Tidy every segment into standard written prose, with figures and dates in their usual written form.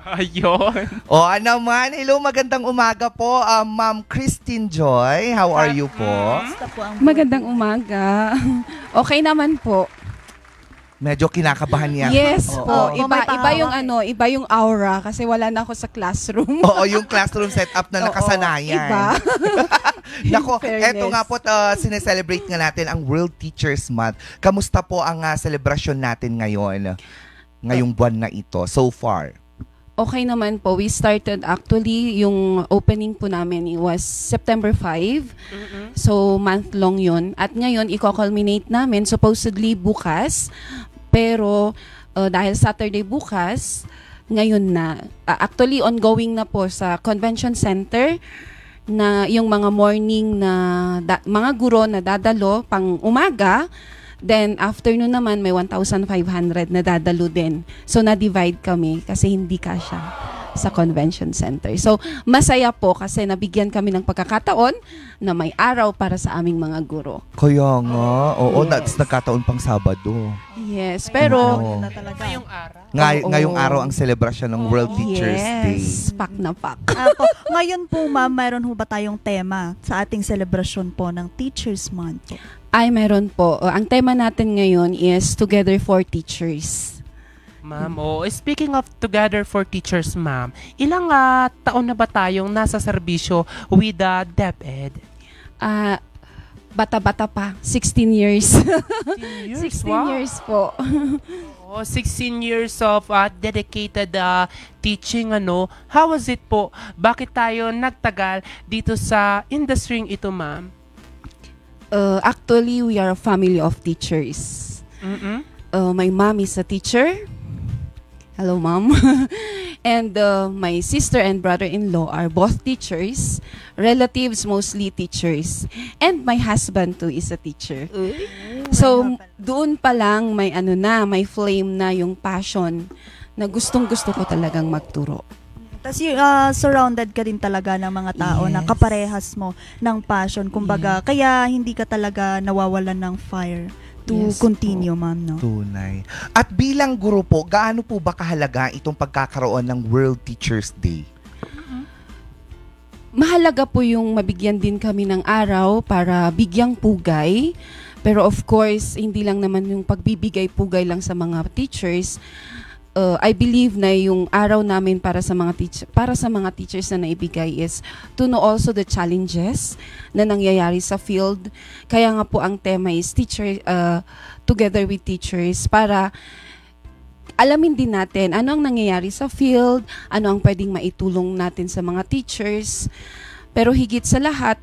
Ayun. O naman, hello, magandang umaga po, Ma'am Christine Joy. How are you po? Magandang umaga. Okay naman po. Medyo kinakabahan niya. Yes Oo. po. Oo. Iba yung iba yung aura kasi wala na ako sa classroom. Oo, yung classroom setup na nakasanayan. Iba. Nako, Fairness. eto nga po, sineselebrate nga natin ang World Teachers Month. Kamusta po ang celebration natin ngayon? Ngayong buwan na ito, so far? Okay naman po. We started actually, yung opening po namin, it was September 5. So, month-long yun. At ngayon, i-culminate namin, supposedly bukas. Pero, dahil Saturday bukas, ngayon na. Actually, ongoing na po sa Convention Center na yung mga morning na mga guro na dadalo pang umaga. Then, afternoon naman, may 1,500 na dadalo din. So, na-divide kami kasi hindi kasya sa convention center. So, masaya po kasi nabigyan kami ng pagkakataon na may araw para sa aming mga guro. Kaya nga, oo, Yes. nagkataon pang Sabado. Yes, pero... Oo. Ngayong araw. Ngayong araw ang celebration ng World Teachers Day. Yes, pak na pak. Ngayon po, ma'am, mayroon ho ba tayong tema sa ating celebration po ng Teachers Month po? Ay, meron po. Ang tema natin ngayon is Together for Teachers. Ma'am, speaking of Together for Teachers, ma'am, ilang taon na ba tayong nasa serbisyo with the DepEd? Bata-bata pa, 16 years. 16 Wow. years po. 16 years of dedicated teaching, How was it po? Bakit tayo nagtagal dito sa industry ito, ma'am? Actually, we are a family of teachers. My mom is a teacher. Hello, mom. And my sister and brother-in-law are both teachers. Relatives, mostly teachers. And my husband too is a teacher. So, doon pa lang may may flame na yung passion na gustong-gusto ko talagang magturo. Tapos surrounded ka din talaga ng mga tao na Yes. kaparehas mo ng passion. Kumbaga, kaya hindi ka talaga nawawalan ng fire to Yes continue, ma'am, no? Tunay. At bilang guro po, gaano po ba kahalaga itong pagkakaroon ng World Teachers Day? Mahalaga po yung mabigyan din kami ng araw para bigyang pugay. Pero of course, hindi lang naman yung pagbibigay pugay lang sa mga teachers. I believe na yung araw namin para sa mga teachers na naibigay is to know also the challenges na nangyayari sa field. Kaya nga po ang tema is Together with Teachers, para alamin din natin ano ang nangyayari sa field, ano ang pwedeng maitulong natin sa mga teachers. Pero higit sa lahat,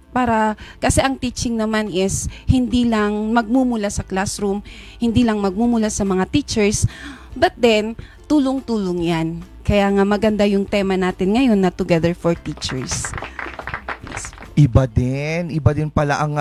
kasi ang teaching naman is hindi lang magmumula sa classroom, hindi lang magmumula sa mga teachers, but then, tulong-tulong yan. Kaya nga maganda yung tema natin ngayon na Together for Teachers. Iba din pala ang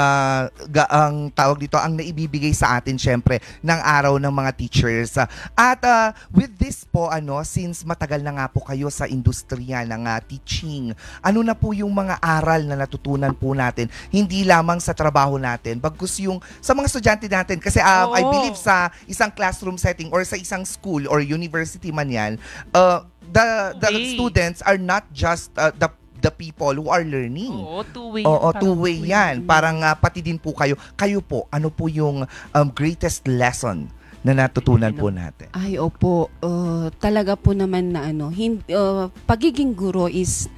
tawag dito, ang naibibigay sa atin syempre ng araw ng mga teachers. At with this po, since matagal na nga po kayo sa industriya ng teaching, ano na po yung mga aral na natutunan po natin, hindi lamang sa trabaho natin, bagkus yung sa mga estudyante natin. Kasi I believe sa isang classroom setting or sa isang school or university man yan, the students are not just the people who are learning. Two-way. Two-way yan. Parang pati din po kayo. Kayo po, ano po yung greatest lesson na natutunan po natin? Ay, opo. Talaga po naman na pagiging guro is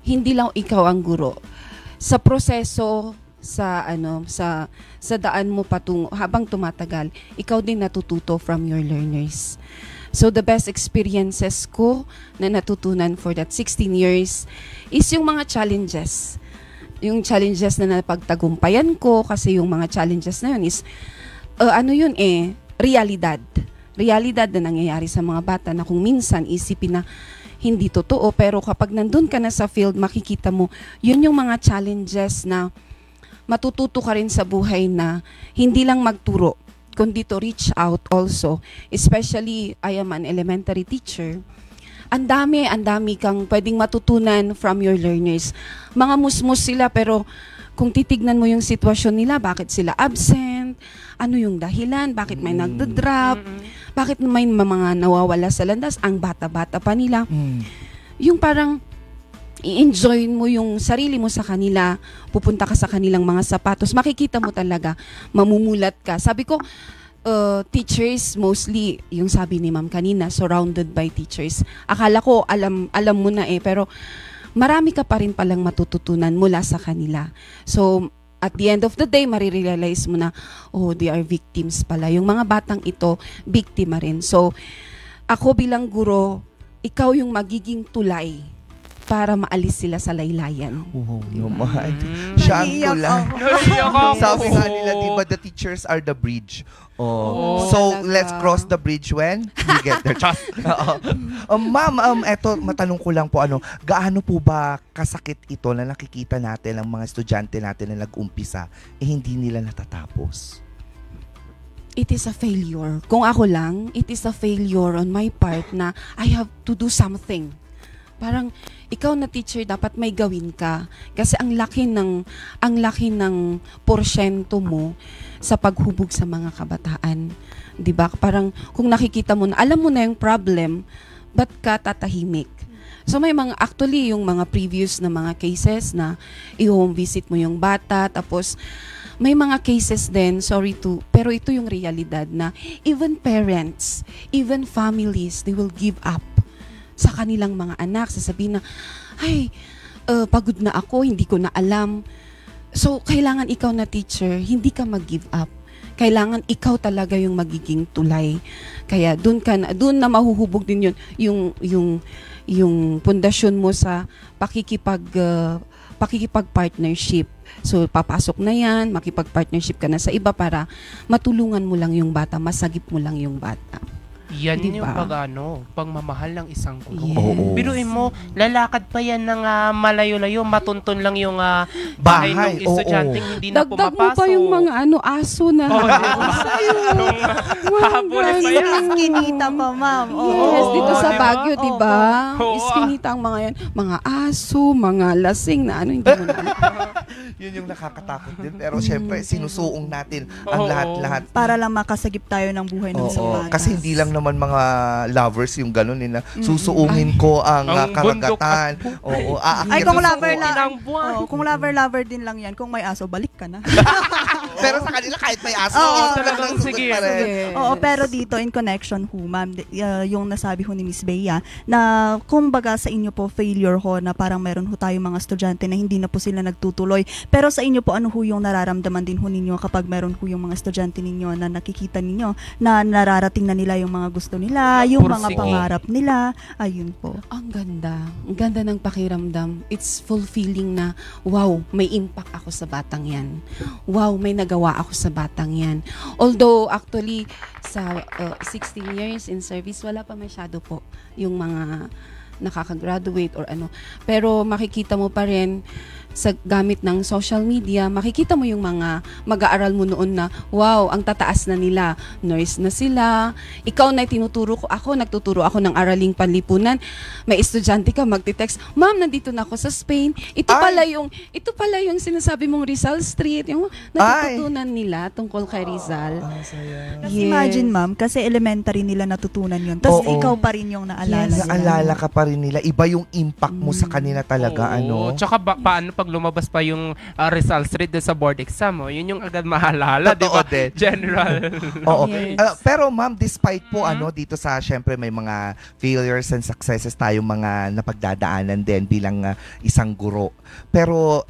hindi lang ikaw ang guro. Sa proseso, sa daan mo habang tumatagal, ikaw din natututo from your learners. So the best experiences ko na natutunan for that 16 years is yung mga challenges. Yung challenges na napagtagumpayan ko, kasi yung mga challenges na yun is, realidad. Realidad na nangyayari sa mga bata na kung minsan isipin na hindi totoo, pero kapag nandun ka na sa field, makikita mo, yun yung mga challenges na matututo ka rin sa buhay na hindi lang magturo, kundi to reach out also. Especially, I am an elementary teacher. Ang dami kang pwedeng matutunan from your learners. Mga musmus sila, pero kung titignan mo yung sitwasyon nila, bakit sila absent, ano yung dahilan, bakit may nagda-drop, bakit may mga nawawala sa landas, ang bata-bata pa nila. yung parang i-enjoy mo yung sarili mo sa kanila, pupunta ka sa kanilang mga sapatos, makikita mo talaga, mamumulat ka. Sabi ko, teachers mostly, yung sabi ni ma'am kanina, surrounded by teachers. Akala ko alam mo na pero marami ka pa rin palang matututunan mula sa kanila. So, at the end of the day, marirealize mo na, oh, they are victims pala. Yung mga batang ito, biktima rin. So, ako bilang guro, ikaw yung magiging tulay para maalis sila sa laylayan. Oh, naman. Siya ang tulay. Sabi nga nila, di ba, the teachers are the bridge. So, talaga. let's cross the bridge when we get there. Ma'am, eto, matanong ko lang po, gaano po ba kasakit ito na nakikita natin ang mga estudyante natin na nag-umpisa, hindi nila natatapos? It is a failure. Kung ako lang, it is a failure on my part na I have to do something. Parang ikaw na teacher dapat may gawin ka kasi ang laki ng porsyento mo sa paghubog sa mga kabataan. 'Di ba? Parang kung nakikita mo na alam mo na yung problem, ba't ka tatahimik? So may actually yung mga previous na mga cases na i-home visit mo yung bata, tapos may mga cases din, pero ito yung realidad na even parents, even families, they will give up sa kanilang mga anak, sasabihin na, ay, pagod na ako, hindi ko na alam. So, kailangan ikaw na teacher, hindi ka mag-give up. Kailangan ikaw talaga yung magiging tulay. Kaya doon na mahuhubog din yung pundasyon mo sa pakikipag-partnership. So, papasok na yan, makipag-partnership ka na sa iba para matulungan mo lang yung bata, masagip mo lang yung bata. Yan din yung Diba? pagmamahal ng isang guro. Yes. Biruin mo, lalakad pa yan ng malayo-layo, matuntun lang yung bahay ng estudyanteng hindi na Dagdag pumapasok. mo pa yung mga aso na Habulin pa yan. Iskinita pa, ma'am. Yes, dito sa diba? Baguio, di ba? Oo. Iskinita ang mga yan. Mga aso, mga lasing na hindi mo na. Yun yung nakakatakot din. Pero syempre, sinusuong natin ang Oo. lahat-lahat. Para lang makasagip tayo ng buhay ng isang Oo, bata. kasi hindi lang naman mga lovers yung gano'n na susuungin ko ang Ang bundok karagatan. Oo, Ay, kung lover Susuungin lang. ang buwan. Kung lover din lang yan. Kung may aso, balik ka na. Pero sa kanila kahit may aso, Oo, talagang sige. Yes. Oo, pero dito in connection ho, ma'am, yung nasabi ho ni Miss Bea, na kumbaga sa inyo po failure ho na parang meron ho tayong mga estudyante na hindi na po sila nagtutuloy. Pero sa inyo po, ano ho yung nararamdaman din ho ninyo kapag meron ho yung mga estudyante ninyo na nakikita ninyo na nararating na nila yung mga gusto nila, yung mga Pursige. pangarap nila. Ayun po. Ang ganda. Ang ganda ng pakiramdam. It's fulfilling na, wow, may impact ako sa batang yan. Wow, may nagawa ako sa batang yan. Although, actually, sa 16 years in service, wala pa masyado po yung mga nakakagraduate or ano. Pero makikita mo pa rin sa gamit ng social media, makikita mo yung mga mag-aaral mo noon na, wow, ang tataas na nila. Nurse na sila. Ikaw na tinuturo ko. Ako, nagtuturo ako ng araling panlipunan. May estudyante ka, magte-text, ma'am, nandito na ako sa Spain. Ito pala yung sinasabi mong Rizal Street. Yung natututunan nila tungkol kay Rizal. Kasi Yes. imagine, ma'am, kasi elementary nila natutunan yun. Tapos Oo. ikaw pa rin yung naalala Yes. nila. Naalala ka pa rin nila. Iba yung impact mo sa kanila talaga. Oo. Tsaka paano pag lumabas pa yung results rate doon sa board exam mo, yun yung agad mahalala, di ba? Totoo din. General. Oo. Yes. Pero ma'am, despite po dito sa syempre may mga failures and successes tayong mga napagdadaanan din bilang isang guro. Pero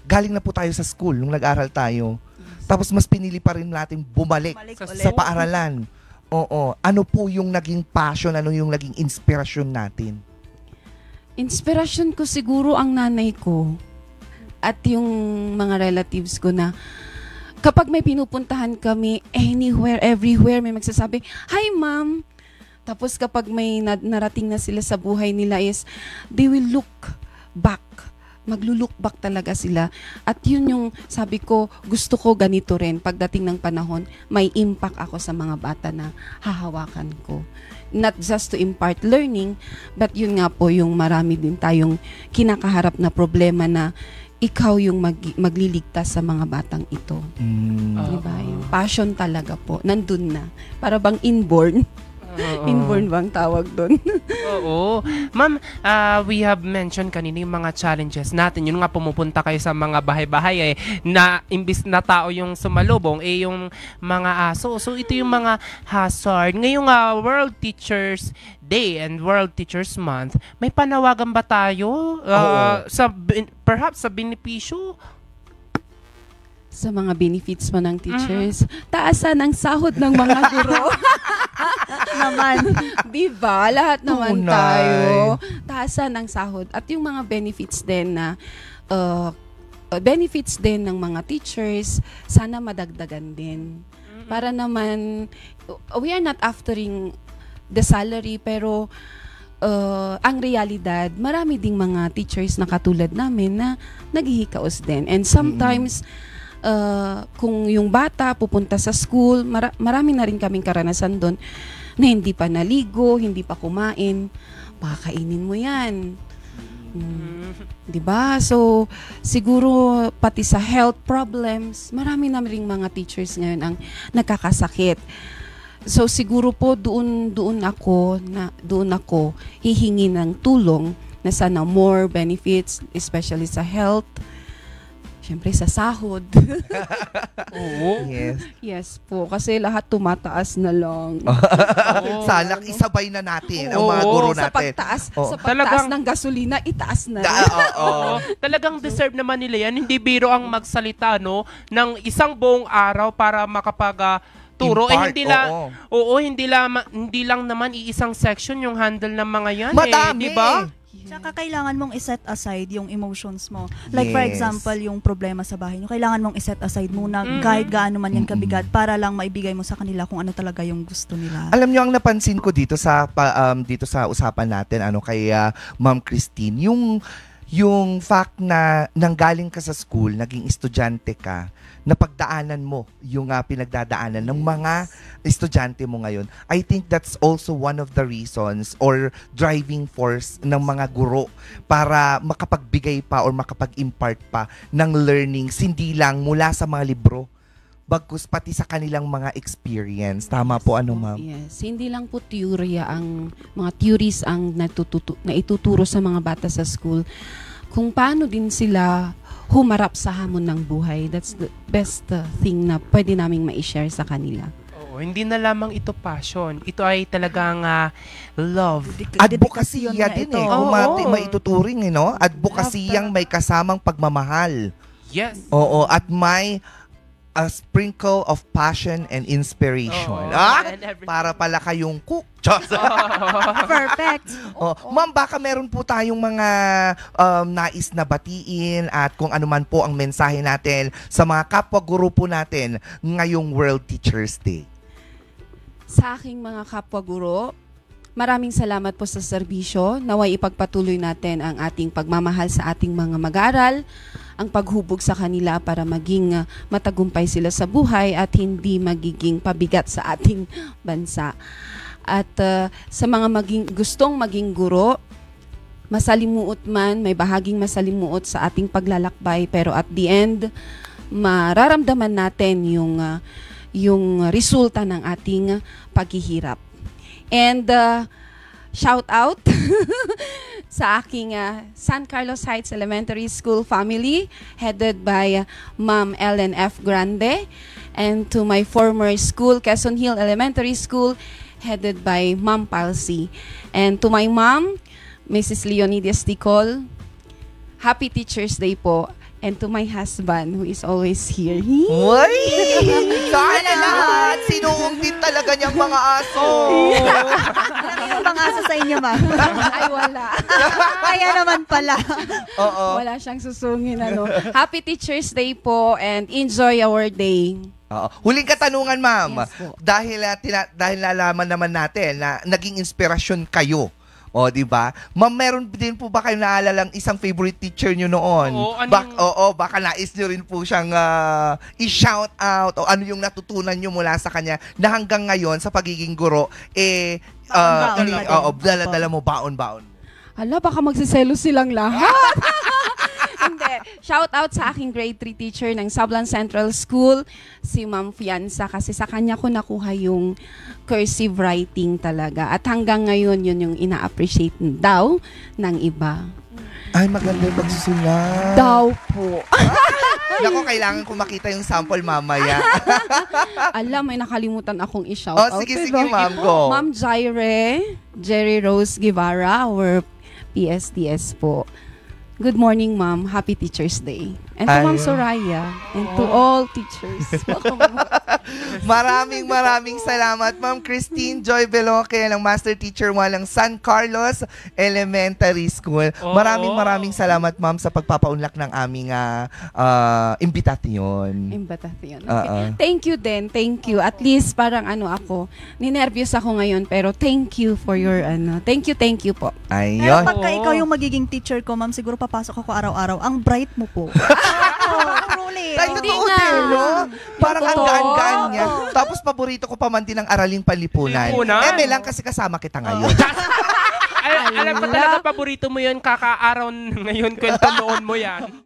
galing na po tayo sa school nung nag-aral tayo. Tapos mas pinili pa rin natin bumalik sa paaralan. Oo. Ano po yung naging passion, ano yung naging inspirasyon natin? Inspirasyon ko siguro ang nanay ko at yung mga relatives ko na kapag may pinupuntahan kami anywhere, everywhere, may magsasabi, "Hi, ma'am." Tapos kapag may narating na sila sa buhay nila is they will look back. Magluluk back talaga sila. At yun yung sabi ko, gusto ko ganito rin. Pagdating ng panahon, may impact ako sa mga bata na hahawakan ko. Not just to impart learning, but yun nga po yung marami din tayong kinakaharap na problema na ikaw yung magliligtas sa mga batang ito. Diba? Yung passion talaga po, nandun na. Para bang inborn. Oo. Inborn bang tawag doon? Oo. Ma'am, we have mentioned kanina yung mga challenges natin. Yun nga, pumupunta kayo sa mga bahay-bahay na imbis na tao yung sumalubong, yung mga aso. So, ito yung mga hazard. Ngayong World Teachers Day and World Teachers Month, may panawagan ba tayo? Perhaps sa benepisyo? Sa mga benefits mo ng teachers, taasan ang sahod ng mga guro. Naman. Diba? Lahat naman Tunay. tayo. Taasan ang sahod. At yung mga benefits din na benefits din ng mga teachers, sana madagdagan din. Para naman, we are not aftering the salary, pero ang realidad, marami ding mga teachers na katulad namin na naghihikaos din. And sometimes, kung yung bata pupunta sa school, marami na rin kaming karanasan doon na hindi pa naligo, hindi pa kumain, pakakainin mo yan. Diba? So, siguro pati sa health problems, marami na rin mga teachers ngayon ang nakakasakit. So, siguro po doon ako hihingi ng tulong na sana more benefits, especially sa health, syempre sa sahod. Oo. Yes. Yes po, kasi lahat tumataas na lang. Sana isabay na natin ang mga Oo, guro Sa natin. pagtaas, Oo. sa pagtaas Talagang- ng gasolina, itaas na. Oo. Talagang deserve naman nila yan. Hindi biro ang magsalita, no, ng isang buong araw para makapag turo. Impart, Hindi lang naman iisang section yung handle ng mga yan. Madami. Di ba? Tsaka kailangan mong iset aside yung emotions mo. Like for Yes. example, yung problema sa bahay nyo, kailangan mong iset aside muna Mm-mm. kahit gaano man yan kabigat para lang maibigay mo sa kanila kung ano talaga yung gusto nila. Alam niyo ang napansin ko dito sa usapan natin kay Ma'am Christine, yung fact na nanggaling ka sa school, naging estudyante ka, napagdaanan mo yung pinagdadaanan ng mga estudyante mo ngayon. I think that's also one of the reasons or driving force ng mga guro para makapagbigay pa or makapag-impart pa ng learnings, hindi lang mula sa mga libro, bagkus pati sa kanilang mga experience. Tama po, ma'am? Yes, hindi lang po mga theories ang naituturo sa mga bata sa school. Kung paano din sila humarap sa hamon ng buhay. That's the best thing na pwede naming ma-share sa kanila. Oo, hindi na lamang ito passion. Ito ay talagang love. Advocacy Dedikasyon na din ito. kung Oo. maituturing no? Advocacy yang may kasamang pagmamahal. Yes. Oo, at may a sprinkle of passion and inspiration. Oo, and everything. Para pala kayong cook. Perfect. Ma'am, baka meron po tayong mga nais na batiin at kung ano man po ang mensahe natin sa mga kapwa-guro po natin ngayong World Teachers Day. Sa aking mga kapwa-guro, maraming salamat po sa serbisyo. Naway ipagpatuloy natin ang ating pagmamahal sa ating mga mag-aaral, ang paghubog sa kanila para maging matagumpay sila sa buhay at hindi magiging pabigat sa ating bansa. At sa mga gustong maging guro, masalimuot man, may bahaging masalimuot sa ating paglalakbay, pero at the end, mararamdaman natin yung resulta ng ating paghihirap. And shout out sa aking San Carlos Heights Elementary School family headed by Ma'am Ellen F. Grande, and to my former school, Quezon Hill Elementary School, headed by Ma'am Palsy. And to my mom, Mrs. Leonidas Ticol, Happy Teacher's Day po. And to my husband who is always here. Uy! Sana lahat! Sinuong din talaga niyang mga aso. Ano yung mga aso sa inyo, ma'am? Ay, wala. Kaya naman pala. Oo. Wala siyang susungin. Happy Teacher's Day po and enjoy our day. Oo. Huling katanungan, ma'am. Yes po. Dahil nalaman naman natin na naging inspirasyon kayo. O, di ba? Ma'am, meron din po ba kayo naalalang isang favorite teacher nyo noon? Oo, baka nais nyo rin po siyang i-shout out o ano yung natutunan nyo mula sa kanya na hanggang ngayon sa pagiging guro, Baon-baon pa din. dala mo baon-baon. Hala, baka magsiselos silang lahat. Hindi. Shout out sa aking grade 3 teacher ng Sablan Central School, si Ma'am Fianza, kasi sa kanya ko nakuha yung cursive writing talaga. At hanggang ngayon, yun yung ina-appreciate daw ng iba. Ay, maganda yung pagsusulat. Daw po. Naku, kailangan ko makita yung sample mamaya. Alam, may nakalimutan akong i-shout Oh, out. sige, Pero, ma'am, go. Ma'am Jerry Rose Guevara, our PSTS po. Good morning, Ma'am. Happy Teacher's Day. And to Ma'am Ayun. Soraya. And to all teachers. Maraming salamat, Ma'am Christine Joy Veloque ng Master Teacher 1 ng San Carlos Elementary School. Oo. Maraming salamat, Ma'am, sa pagpapaunlak ng aming imbitasyon. Imbatasyon. Oo. Okay. Thank you din. Thank you. At least parang ako, ninervyos ako ngayon, pero thank you for your thank you po. Pero Ayun. pagka ikaw yung magiging teacher ko, ma'am, siguro papasok ako araw-araw. Ang bright mo po. Truly. Ay, Hindi totoo nga. din, no? Parang ang Totoo. gaan-gaan niya. Tapos paborito ko pa man din ang Araling Panlipunan. Lipunan? Lang kasi kasama kita ngayon. Alam ko talaga paborito mo yun, kaka-araw ngayon, kwento noon mo yan.